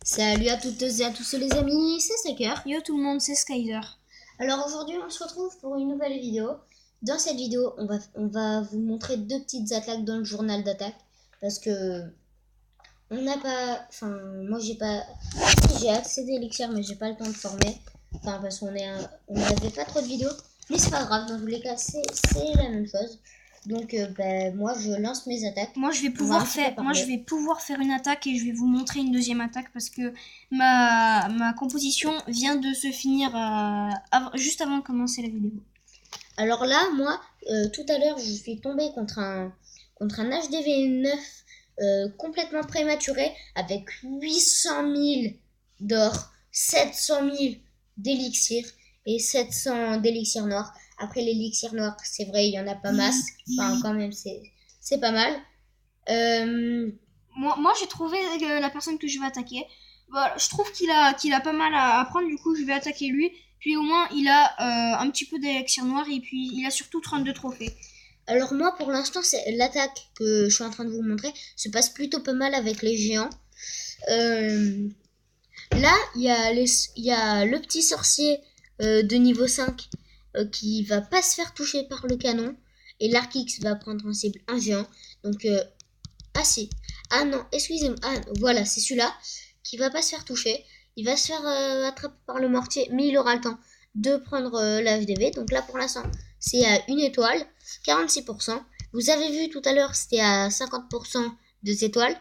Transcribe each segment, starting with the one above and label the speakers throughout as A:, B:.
A: Salut à toutes et à tous les amis, c'est Saker.
B: Yo tout le monde, c'est Skyler.
A: Alors aujourd'hui on se retrouve pour une nouvelle vidéo. Dans cette vidéo on va vous montrer deux petites attaques dans le journal d'attaque. Parce que on n'a pas... Enfin moi j'ai accédé à Elixir mais j'ai pas le temps de former. Enfin parce qu'on n'avait pas trop de vidéos. Mais c'est pas grave, dans tous les cas c'est la même chose. Donc moi je lance mes attaques.
B: Moi je vais pouvoir faire une attaque et je vais vous montrer une deuxième attaque parce que ma composition vient de se finir juste avant de commencer la vidéo.
A: Alors là, moi, tout à l'heure, je suis tombée contre un HDV 9 complètement prématuré avec 800 000 d'or, 700 000 d'élixir et 700 d'élixir noir. Après l'élixir noir, c'est vrai, il y en a pas masse. Enfin, quand même, c'est pas mal.
B: Moi j'ai trouvé la personne que je vais attaquer. Voilà, je trouve qu'il a pas mal à apprendre, du coup je vais attaquer lui. Puis au moins il a un petit peu d'élixir noir et puis il a surtout 32 trophées.
A: Alors moi, pour l'instant, c'est l'attaque que je suis en train de vous montrer se passe plutôt pas mal avec les géants. Là, il y a le petit sorcier de niveau 5 qui va pas se faire toucher par le canon. Et l'Arkix va prendre en cible un géant. Donc, ah si. Ah non, excusez-moi. Ah, voilà, c'est celui-là qui va pas se faire toucher. Il va se faire attraper par le mortier, mais il aura le temps de prendre la HDV. Donc là, pour l'instant, c'est à 1 étoile, 46%. Vous avez vu tout à l'heure, c'était à 50% 2 étoiles.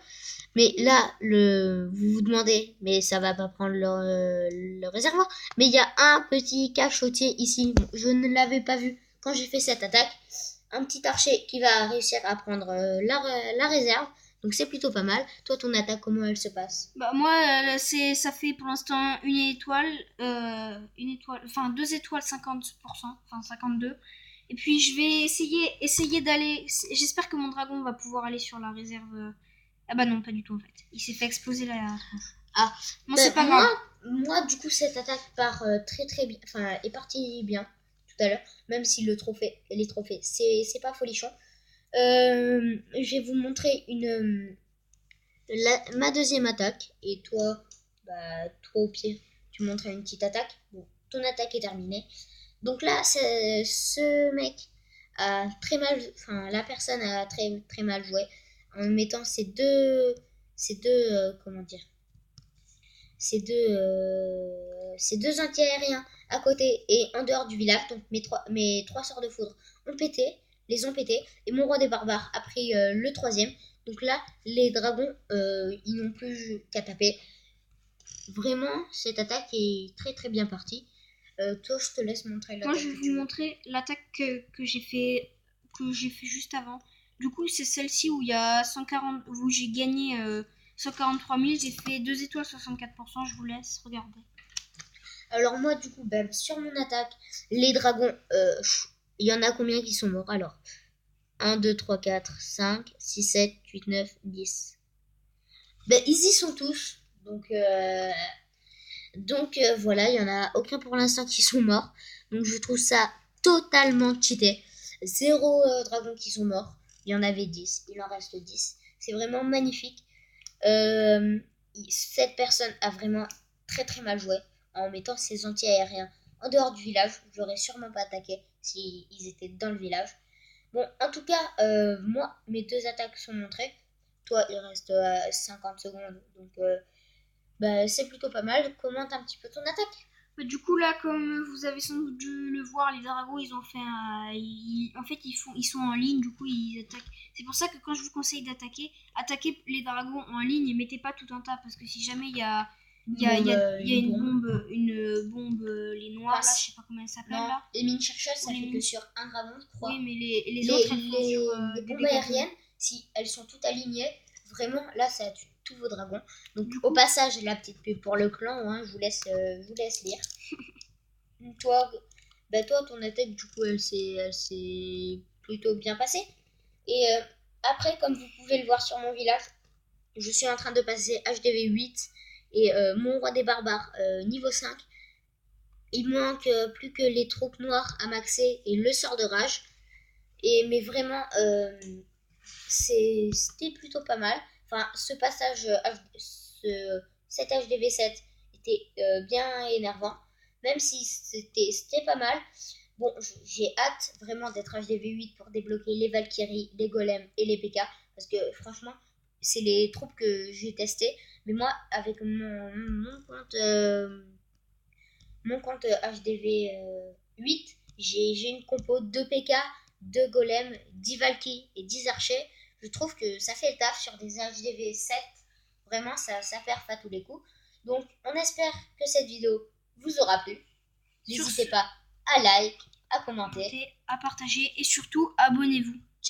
A: Mais là, vous vous demandez, mais ça va pas prendre le réservoir. Mais il y a un petit cachotier ici. Bon, je ne l'avais pas vu quand j'ai fait cette attaque. Un petit archer qui va réussir à prendre la réserve. Donc c'est plutôt pas mal. Toi, ton attaque, comment elle se passe?
B: Bah moi ça fait pour l'instant enfin 2 étoiles 50%, enfin 52. Et puis je vais essayer d'aller. J'espère que mon dragon va pouvoir aller sur la réserve. Ah bah non, pas du tout en fait. Il s'est fait exploser la tronche.
A: Ah,
B: Bon, c'est pas grave.
A: moi, du coup, cette attaque part très très bien. Enfin, est partie bien tout à l'heure. Même si les trophées, c'est pas folichon. Je vais vous montrer ma deuxième attaque. Et toi, toi au pire, tu montrais une petite attaque. Bon, ton attaque est terminée. Donc là, ce mec a très mal, enfin la personne a très très mal joué en mettant comment dire, ces deux anti-aériens à côté et en dehors du village. Donc mes trois sorts de foudre les ont pété, et mon roi des barbares a pris le troisième. Donc là, les dragons, ils n'ont plus qu'à taper. Vraiment, cette attaque est très très bien partie. Toi, je te laisse montrer l'attaque.
B: Moi, je vais vous montrer l'attaque que j'ai fait juste avant. Du coup, c'est celle-ci où il y a 140, où j'ai gagné 143 000. J'ai fait 2 étoiles 64%. Je vous laisse regarder.
A: Alors moi, du coup, sur mon attaque, les dragons, il y en a combien qui sont morts? Alors, 1, 2, 3, 4, 5, 6, 7, 8, 9, 10. Ils y sont tous. Donc voilà, il y en a aucun pour l'instant qui sont morts. Donc je trouve ça totalement cheaté. Zéro dragons qui sont morts. Il y en avait 10. Il en reste 10. C'est vraiment magnifique. Euh, Cette personne a vraiment très très mal joué en mettant ses anti-aériens en dehors du village. J'aurais sûrement pas attaqué s'ils étaient dans le village. Bon, en tout cas, moi, mes deux attaques sont montrées. Toi, il reste 50 secondes. Donc, c'est plutôt pas mal. Commente un petit peu ton attaque.
B: Du coup, là, comme vous avez sans doute dû le voir, les dragons, ils ont fait en fait, ils sont en ligne, du coup, ils attaquent. C'est pour ça que quand je vous conseille attaquez les dragons en ligne et mettez pas tout en tas, parce que si jamais il y a une bombe, les noirs, là, je sais pas comment elle s'appelle, là.
A: Les mines chercheuses, ça fait que sur un dragon, je crois.
B: Oui, mais les autres, elles font sur
A: les bombes aériennes, si elles sont toutes alignées, vraiment, là, ça tue tous vos dragons. Donc, au passage, la petite pub pour le clan, hein, je vous laisse lire. Toi, ton attaque, du coup, elle s'est plutôt bien passée. Et après, comme vous pouvez le voir sur mon village, je suis en train de passer HDV 8 et mon roi des barbares niveau 5. Il manque plus que les troupes noires à maxer et le sort de rage. Mais vraiment, c'était plutôt pas mal. Enfin, ce passage, cet HDV7 était bien énervant, même si c'était pas mal. Bon, j'ai hâte vraiment d'être HDV8 pour débloquer les Valkyries, les Golems et les PK, parce que franchement, c'est les troupes que j'ai testées. Mais moi, avec mon compte HDV8, j'ai une compo 2 PK, 2 Golems, 10 Valkyries et 10 Archers. Je trouve que ça fait le taf sur des HDV7. Vraiment, ça perf à tous les coups. Donc, on espère que cette vidéo vous aura plu.
B: Sur
A: N'hésitez
B: ce,
A: pas à like, à commenter.
B: à partager et surtout abonnez-vous.